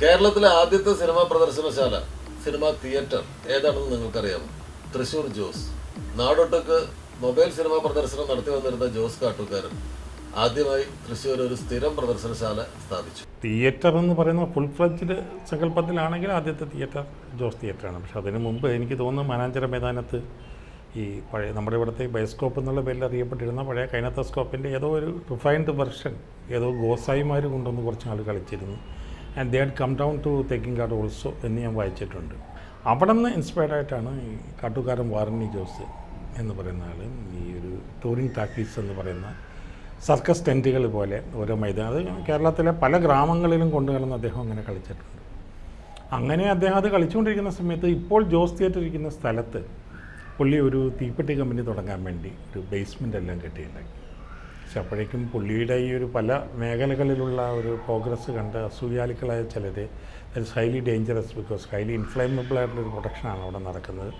കേരളത്തിലെ ആദ്യത്തെ cinema പ്രദർശനശാല, cinema theatre ഏതാണെന്ന് നിങ്ങൾക്കറിയാമോ? തൃശൂർ ജോസ്. നാടൊട്ടുക്ക് മൊബൈൽ സിനിമാ പ്രദർശനം നടത്തി വന്നിരുന്ന ജോസ് കാട്ടുകാരൻ ആദ്യമായി തൃശ്ശൂർ ഒരു സ്ഥിരം പ്രദർശനശാല സ്ഥാപിച്ചു. തിയേറ്റർ എന്ന് പറയുന്ന ഫുൾ ഫ്ലഡ്ജ്ഡ് സങ്കല്പത്തിലാണെങ്കിൽ ആദ്യത്തെ തിയേറ്റർ ജോസ് തിയേറ്ററാണ്. പക്ഷെ അതിന് മുമ്പ് എനിക്ക് തോന്നുന്നു മാനാഞ്ചിറ മൈതാനത്ത് ഈ പഴയ നമ്മുടെ ഇവിടുത്തെ ബയോസ്കോപ്പ് എന്നുള്ള പേരിൽ അറിയപ്പെട്ടിരുന്ന പഴയ കൈനത്തോസ്കോപ്പിൻ്റെ ഏതോ ഒരു റിഫൈൻഡ് വെർഷൻ ഏതോ ഗോസായിമാർ കൊണ്ടുവന്ന് കുറച്ച് നാൾ കളിച്ചിരുന്നു. And they had come down to Thekkinkadu also എന്ന് ഞാൻ വായിച്ചിട്ടുണ്ട്. അവിടെ നിന്ന് ഇൻസ്പയർഡ് ആയിട്ടാണ് ഈ കാട്ടുകാരൻ വാറണി ജോസ് എന്ന് പറയുന്ന ആൾ ഈ ഒരു ടൂറിംഗ് ടാക്കീസ് എന്ന് പറയുന്ന സർക്കസ് ടെൻറ്റുകൾ പോലെ ഓരോ മൈതാനം, അത് കേരളത്തിലെ പല ഗ്രാമങ്ങളിലും കൊണ്ടുവരുന്ന അദ്ദേഹം അങ്ങനെ കളിച്ചിട്ടുണ്ട്. അങ്ങനെ അദ്ദേഹം അത് കളിച്ചുകൊണ്ടിരിക്കുന്ന സമയത്ത് ഇപ്പോൾ ജോസ് തിയേറ്റർ ഇരിക്കുന്ന സ്ഥലത്ത് പുള്ളി ഒരു തീപ്പെട്ടി കമ്പനി തുടങ്ങാൻ വേണ്ടി ഒരു ബേസ്മെൻ്റ് എല്ലാം കെട്ടിയിട്ടുണ്ടാക്കി. പക്ഷെ അപ്പോഴേക്കും പുള്ളിയുടെ ഈ ഒരു പല മേഖലകളിലുള്ള ഒരു പ്രോഗ്രസ് കണ്ട് അസൂയാലിക്കളായ ചിലർ that is highly dangerous because highly inflammable ആയിട്ടുള്ളൊരു പ്രൊട്ടക്ഷനാണ് അവിടെ നടക്കുന്നത്.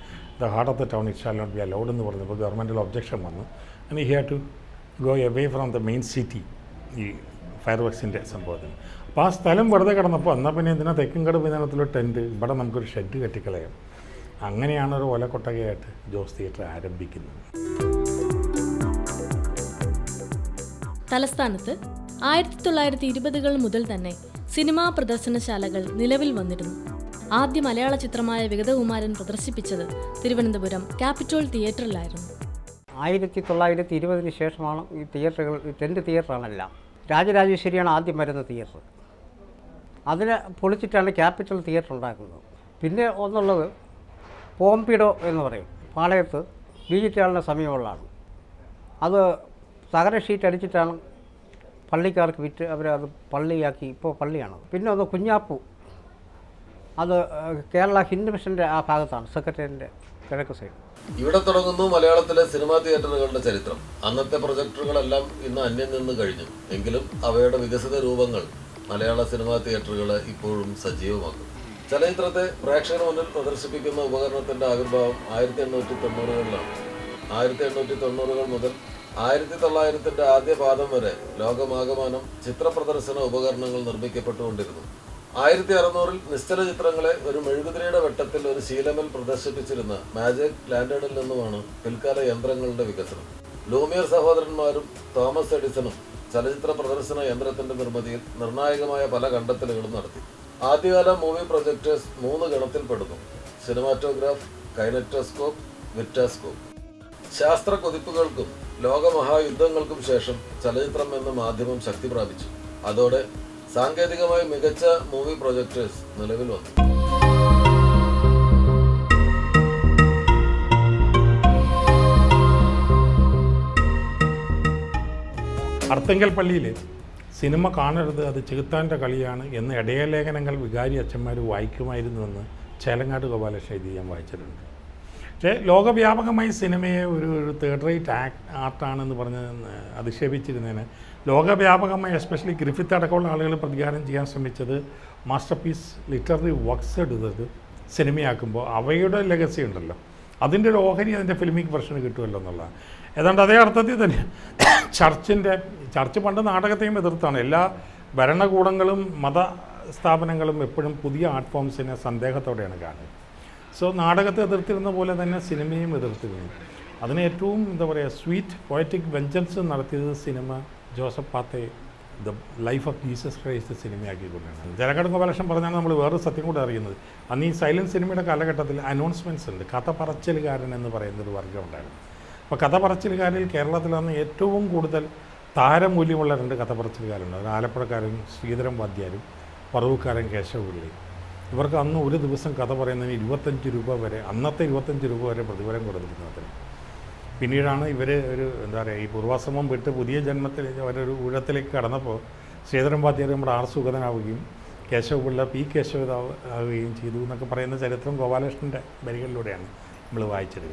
The heart of the town it shall not be allowed എന്ന് പറഞ്ഞപ്പോൾ ഗവൺമെൻറ്റിൽ ഒബ്ജക്ഷൻ വന്നു. And he had to go away from the main city ഈ ഫയർ വർക്സിൻ്റെ സംഭവത്തിന്. അപ്പോൾ ആ സ്ഥലം വെറുതെ കിടന്നപ്പോൾ എന്നാൽ പിന്നെ എന്തിനാ തെക്കിൻകട് മൈതാനത്തിലൊരു ടെൻറ്റ്, ഇവിടെ നമുക്കൊരു ഷെഡ് കെട്ടിക്കളയാം. അങ്ങനെയാണ് ഒരു ഓലക്കൊട്ടകയായിട്ട് ജോസ് തിയേറ്റർ ആരംഭിക്കുന്നത്. തലസ്ഥാനത്ത് 1920-കൾ മുതൽ തന്നെ സിനിമാ പ്രദർശനശാലകൾ നിലവിൽ വന്നിരുന്നു. ആദ്യ മലയാള ചിത്രമായ വിഗതകുമാരൻ പ്രദർശിപ്പിച്ചത് തിരുവനന്തപുരം ക്യാപിറ്റോൾ തിയേറ്ററിലായിരുന്നു. 1920 ശേഷമാണ് ഈ തിയേറ്ററുകൾ, ടെൻറ്റ് തിയേറ്ററാണെല്ലാം. രാജരാജേശ്വരിയാണ് ആദ്യം വരുന്ന തിയേറ്റർ. അതിനെ പൊളിച്ചിട്ടാണ് ക്യാപിറ്റൽ തിയേറ്റർ ഉണ്ടാക്കുന്നത്. പിന്നെ ഒന്നുള്ളത് പോംപിഡോ എന്ന് പറയും, പാളയത്ത് ഡിജിറ്റാളിൻ്റെ സമീപമുള്ളതാണ്. അത് തകര ഷീറ്റ് അടിച്ചിട്ടാണ് പള്ളിക്കാർക്ക് വിറ്റ് അവരത് പള്ളിയാക്കി, ഇപ്പോൾ പള്ളിയാണ്. പിന്നെ ഒന്ന് കുഞ്ഞാപ്പു, അത് കേരള ഹിന്ദു മിഷൻ്റെ ആ ഭാഗത്താണ്, സെക്രട്ടേറിയറ്റിൻ്റെ കിഴക്ക് സൈഡ്. ഇവിടെ തുടങ്ങുന്നു മലയാളത്തിലെ സിനിമാ തിയേറ്ററുകളുടെ ചരിത്രം. അന്നത്തെ പ്രൊജക്ടറുകളെല്ലാം ഇന്ന് അന്യം നിന്ന് കഴിഞ്ഞു. എങ്കിലും അവയുടെ വികസിത രൂപങ്ങൾ മലയാള സിനിമാ തിയേറ്ററുകളെ ഇപ്പോഴും സജീവമാക്കും. ചലച്ചിത്രത്തെ പ്രേക്ഷകർ മുന്നിൽ പ്രദർശിപ്പിക്കുന്ന ഉപകരണത്തിന്റെ ആവിർഭാവം 1890-കളിലാണ്. 1890-കൾ മുതൽ 1900-ന്റെ ആദ്യ പാദം വരെ ലോകമാകമാനം ചിത്രപ്രദർശന ഉപകരണങ്ങൾ നിർമ്മിക്കപ്പെട്ടുകൊണ്ടിരുന്നു. 1600-ൽ നിശ്ചല ചിത്രങ്ങളെ ഒരു മെഴുകുതിരിയുടെ വെട്ടത്തിൽ ഒരു ശീലമേൽ പ്രദർശിപ്പിച്ചിരുന്ന മാജിക് ലാൻഡേണിൽ നിന്നുമാണ് പിൽക്കാല യന്ത്രങ്ങളുടെ വികസനം. ലൂമിയർ സഹോദരന്മാരും തോമസ് എഡിസണും ചലച്ചിത്ര പ്രദർശന യന്ത്രത്തിന്റെ നിർമ്മിതിയിൽ നിർണായകമായ പല കണ്ടെത്തലുകളും നടത്തി. ആദ്യകാല മൂവി പ്രൊജക്ടേഴ്സ് 3 ഗണത്തിൽപ്പെടുന്നു: സിനിമാറ്റോഗ്രാഫ്, കൈനറ്റോസ്കോപ്പ്, വിറ്റാസ്കോപ്പ്. ശാസ്ത്ര കുതിപ്പുകൾക്കും ലോകമഹായുദ്ധങ്ങൾക്കും ശേഷം ചലച്ചിത്രം എന്ന മാധ്യമം ശക്തി പ്രാപിച്ചു. അതോടെ സാങ്കേതികമായി മികച്ച മൂവി പ്രൊജക്ടേഴ്സ് നിലവിൽ വന്നു. അർത്തുങ്കൽ പള്ളിയിൽ സിനിമ കാണരുത്, അത് ചെകുത്താൻ്റെ കളിയാണ് എന്ന് ഇടയലേഖനങ്ങൾ വികാരി അച്ഛന്മാർ വായിക്കുമായിരുന്നുവെന്ന് ചേലങ്ങാട് ഗോപാലകൃഷ്ണൻ എഴുതി ഞാൻ വായിച്ചിട്ടുണ്ട്. പക്ഷേ ലോകവ്യാപകമായി സിനിമയെ ഒരു തേർഡ് റേറ്റ് ആർട്ടാണെന്ന് പറഞ്ഞ് അധിക്ഷേപിച്ചിരുന്നതിന് ലോകവ്യാപകമായി എസ്പെഷ്യലി ഗ്രിഫിത്ത് അടക്കമുള്ള ആളുകൾ പ്രതികാരം ചെയ്യാൻ ശ്രമിച്ചത് മാസ്റ്റർ പീസ് ലിറ്റററി വർക്ക്സ് എടുത്തത് സിനിമയാക്കുമ്പോൾ അവയുടെ ലെഗസി ഉണ്ടല്ലോ, അതിൻ്റെ ഒരു ഓഹരി അതിൻ്റെ ഫിലിമിക് വെർഷന് കിട്ടുമല്ലോ എന്നുള്ളതാണ്. ഏതാണ്ട് അതേ അർത്ഥത്തിൽ തന്നെ ചർച്ച് പണ്ട് നാടകത്തെയും എതിർത്താണ്. എല്ലാ ഭരണകൂടങ്ങളും മത സ്ഥാപനങ്ങളും എപ്പോഴും പുതിയ ആർട്ട് ഫോംസിനെ സന്ദേഹത്തോടെയാണ് കാണുന്നത്. സോ നാടകത്തെ എതിർത്തിരുന്ന പോലെ തന്നെ സിനിമയും എതിർത്തിരുന്നു. അതിന് ഏറ്റവും എന്താ പറയുക സ്വീറ്റ് പോയറ്റിക് വെഞ്ചൻസ് നടത്തിയത് cinema Joseph Pathe the life of Jesus Christ സിനിമയാക്കിക്കൊണ്ടാണ്. ജലകട ഗോപാലകൃഷ്ണൻ പറഞ്ഞാണ് നമ്മൾ വേറൊരു സത്യം കൂടെ അറിയുന്നത്. അന്ന് ഈ സൈലൻറ്റ് സിനിമയുടെ കാലഘട്ടത്തിൽ അനൗൺസ്മെൻറ്റ്സ് ഉണ്ട്. കഥ പറച്ചിലുകാരൻ എന്ന് പറയുന്നൊരു വർഗ്ഗം ഉണ്ടായിരുന്നു. അപ്പോൾ കഥ പറച്ചിലുകാരിൽ കേരളത്തിലാണ് ഏറ്റവും കൂടുതൽ താരമൂല്യമുള്ള 2 കഥ പറച്ചിലുകാരുണ്ട്. അത് ആലപ്പുഴക്കാരൻ ശ്രീധരൻ വാദ്യാരും പറവൂക്കാരൻ കേശവപിള്ളയും. ഇവർക്ക് അന്ന് ഒരു ദിവസം കഥ പറയുന്നതിന് 25 രൂപ വരെ, അന്നത്തെ 25 രൂപ വരെ പ്രതിഫലം കൊടുത്തിരുന്നത്. പിന്നീടാണ് ഇവർ ഒരു എന്താ പറയുക ഈ പൂർവാശ്രമം വിട്ട് പുതിയ ജന്മത്തിൽ അവരൊരു ഊഴത്തിലേക്ക് കടന്നപ്പോൾ ശ്രീധരൻ വാദ്യാർ നമ്മുടെ ആർ സുഗതനാവുകയും കേശവപിള്ള പി കേശവതാവുകയും ചെയ്തു എന്നൊക്കെ പറയുന്ന ചരിത്രം ഗോപാലകൃഷ്ണൻ്റെ വരികളിലൂടെയാണ് നമ്മൾ വായിച്ചത്.